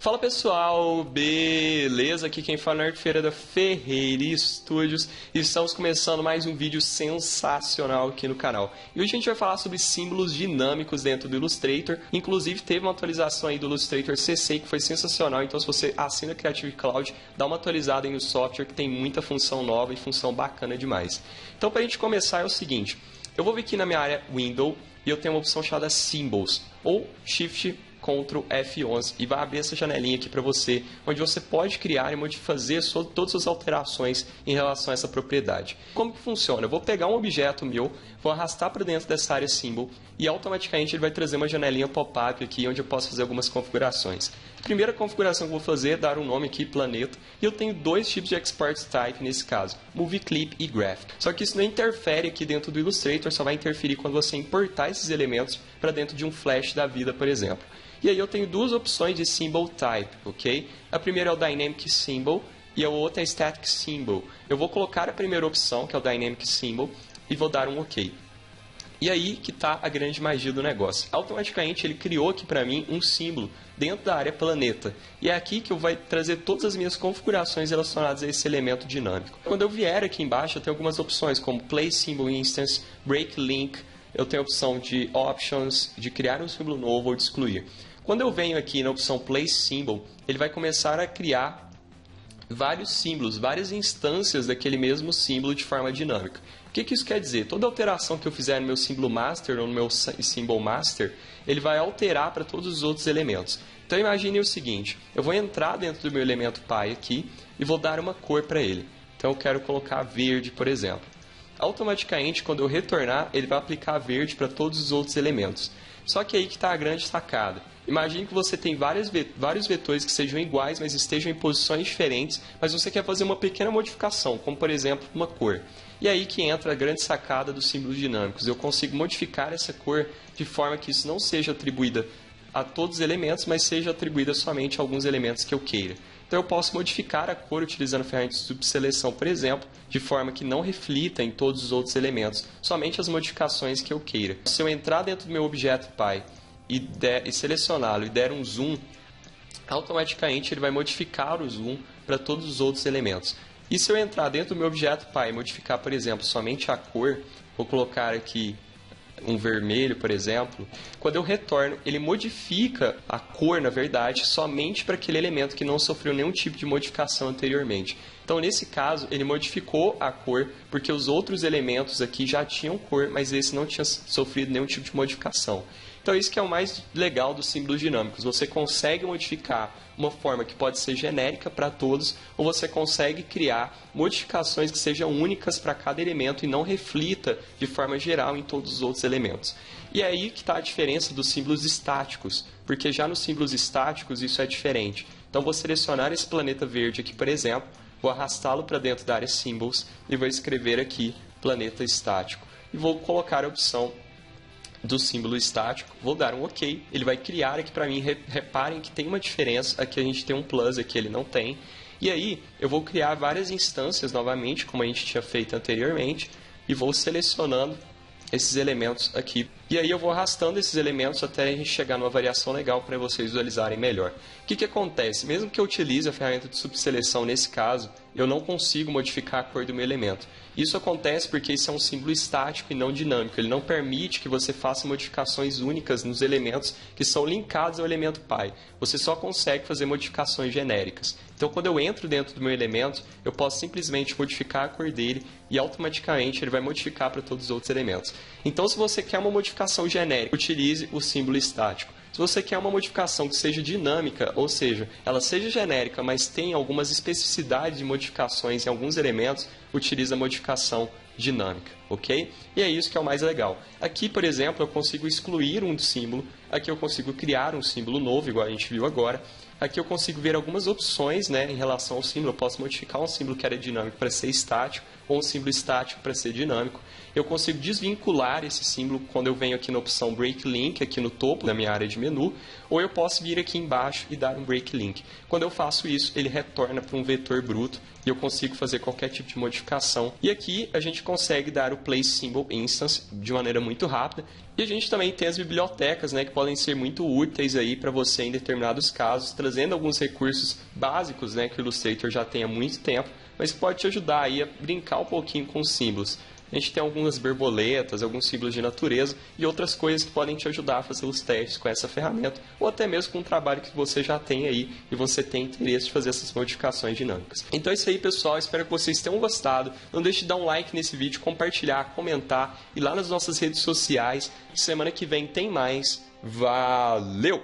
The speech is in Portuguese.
Fala pessoal, beleza? Aqui quem fala é o Nerd Feira da Ferreira Studios e estamos começando mais um vídeo sensacional aqui no canal. E hoje a gente vai falar sobre símbolos dinâmicos dentro do Illustrator. Inclusive teve uma atualização aí do Illustrator CC que foi sensacional, então se você assina a Creative Cloud, dá uma atualizada aí no software que tem muita função nova e função bacana demais. Então para a gente começar é o seguinte, eu vou vir aqui na minha área Window e eu tenho uma opção chamada Symbols ou Shift Ctrl F11 e vai abrir essa janelinha aqui para você, onde você pode criar e fazer todas as alterações em relação a essa propriedade. Como que funciona? Eu vou pegar um objeto meu, vou arrastar para dentro dessa área Symbol e automaticamente ele vai trazer uma janelinha pop-up aqui, onde eu posso fazer algumas configurações. A primeira configuração que eu vou fazer é dar um nome aqui, planeta, e eu tenho dois tipos de Export Type nesse caso, Movie Clip e Graphic. Só que isso não interfere aqui dentro do Illustrator, só vai interferir quando você importar esses elementos para dentro de um Flash da vida, por exemplo. E aí eu tenho duas opções de Symbol Type, ok? A primeira é o Dynamic Symbol e a outra é Static Symbol. Eu vou colocar a primeira opção, que é o Dynamic Symbol, e vou dar um OK. E aí que está a grande magia do negócio. Automaticamente ele criou aqui para mim um símbolo dentro da área planeta. E é aqui que eu vou trazer todas as minhas configurações relacionadas a esse elemento dinâmico. Quando eu vier aqui embaixo, eu tenho algumas opções, como Play Symbol Instance, Break Link, eu tenho a opção de Options, de criar um símbolo novo ou de excluir. Quando eu venho aqui na opção Place Symbol, ele vai começar a criar vários símbolos, várias instâncias daquele mesmo símbolo de forma dinâmica. O que isso quer dizer? Toda alteração que eu fizer no meu símbolo Master ou no meu Symbol Master, ele vai alterar para todos os outros elementos. Então imagine o seguinte, eu vou entrar dentro do meu elemento Pi aqui e vou dar uma cor para ele. Então eu quero colocar verde, por exemplo. Automaticamente, quando eu retornar, ele vai aplicar verde para todos os outros elementos. Só que aí que está a grande sacada. Imagine que você tem vários vetores que sejam iguais, mas estejam em posições diferentes, mas você quer fazer uma pequena modificação, como por exemplo uma cor. E aí que entra a grande sacada dos símbolos dinâmicos. Eu consigo modificar essa cor de forma que isso não seja atribuída a todos os elementos, mas seja atribuída somente a alguns elementos que eu queira. Então eu posso modificar a cor utilizando a ferramenta de subseleção, por exemplo, de forma que não reflita em todos os outros elementos, somente as modificações que eu queira. Se eu entrar dentro do meu objeto Pi e selecioná-lo e der um zoom, automaticamente ele vai modificar o zoom para todos os outros elementos. E se eu entrar dentro do meu objeto Pi e modificar, por exemplo, somente a cor, vou colocar aqui um vermelho, por exemplo, quando eu retorno, ele modifica a cor, na verdade, somente para aquele elemento que não sofreu nenhum tipo de modificação anteriormente. Então, nesse caso, ele modificou a cor porque os outros elementos aqui já tinham cor, mas esse não tinha sofrido nenhum tipo de modificação. Então, isso que é o mais legal dos símbolos dinâmicos. Você consegue modificar uma forma que pode ser genérica para todos, ou você consegue criar modificações que sejam únicas para cada elemento e não reflita de forma geral em todos os outros elementos. E é aí que está a diferença dos símbolos estáticos, porque já nos símbolos estáticos isso é diferente. Então, vou selecionar esse planeta verde aqui, por exemplo, vou arrastá-lo para dentro da área Symbols e vou escrever aqui planeta estático. E vou colocar a opção do símbolo estático, vou dar um OK, ele vai criar aqui para mim, reparem que tem uma diferença, aqui a gente tem um plus, aqui ele não tem, e aí eu vou criar várias instâncias novamente, como a gente tinha feito anteriormente, e vou selecionando esses elementos aqui, e aí eu vou arrastando esses elementos até a gente chegar numa variação legal para vocês visualizarem melhor. O que acontece? Mesmo que eu utilize a ferramenta de subseleção nesse caso, eu não consigo modificar a cor do meu elemento. Isso acontece porque isso é um símbolo estático e não dinâmico. Ele não permite que você faça modificações únicas nos elementos que são linkados ao elemento Pi. Você só consegue fazer modificações genéricas. Então, quando eu entro dentro do meu elemento, eu posso simplesmente modificar a cor dele e automaticamente ele vai modificar para todos os outros elementos. Então, se você quer uma modificação genérica, utilize o símbolo estático. Se você quer uma modificação que seja dinâmica, ou seja, ela seja genérica, mas tenha algumas especificidades de modificações em alguns elementos, utilize a modificação dinâmica, ok? E é isso que é o mais legal. Aqui, por exemplo, eu consigo excluir um símbolo, aqui eu consigo criar um símbolo novo, igual a gente viu agora. Aqui eu consigo ver algumas opções, né, em relação ao símbolo. Eu posso modificar um símbolo que era dinâmico para ser estático, ou um símbolo estático para ser dinâmico. Eu consigo desvincular esse símbolo quando eu venho aqui na opção Break Link, aqui no topo da minha área de menu, ou eu posso vir aqui embaixo e dar um Break Link. Quando eu faço isso, ele retorna para um vetor bruto e eu consigo fazer qualquer tipo de modificação. E aqui a gente consegue dar o Place Symbol Instance de maneira muito rápida. E a gente também tem as bibliotecas, né, que podem ser muito úteis aí para você em determinados casos, trazendo alguns recursos básicos, né, que o Illustrator já tem há muito tempo, mas que pode te ajudar aí a brincar um pouquinho com os símbolos. A gente tem algumas borboletas, alguns símbolos de natureza e outras coisas que podem te ajudar a fazer os testes com essa ferramenta ou até mesmo com um trabalho que você já tem aí e você tem interesse de fazer essas modificações dinâmicas. Então é isso aí, pessoal. Espero que vocês tenham gostado. Não deixe de dar um like nesse vídeo, compartilhar, comentar e lá nas nossas redes sociais. Semana que vem tem mais. Valeu!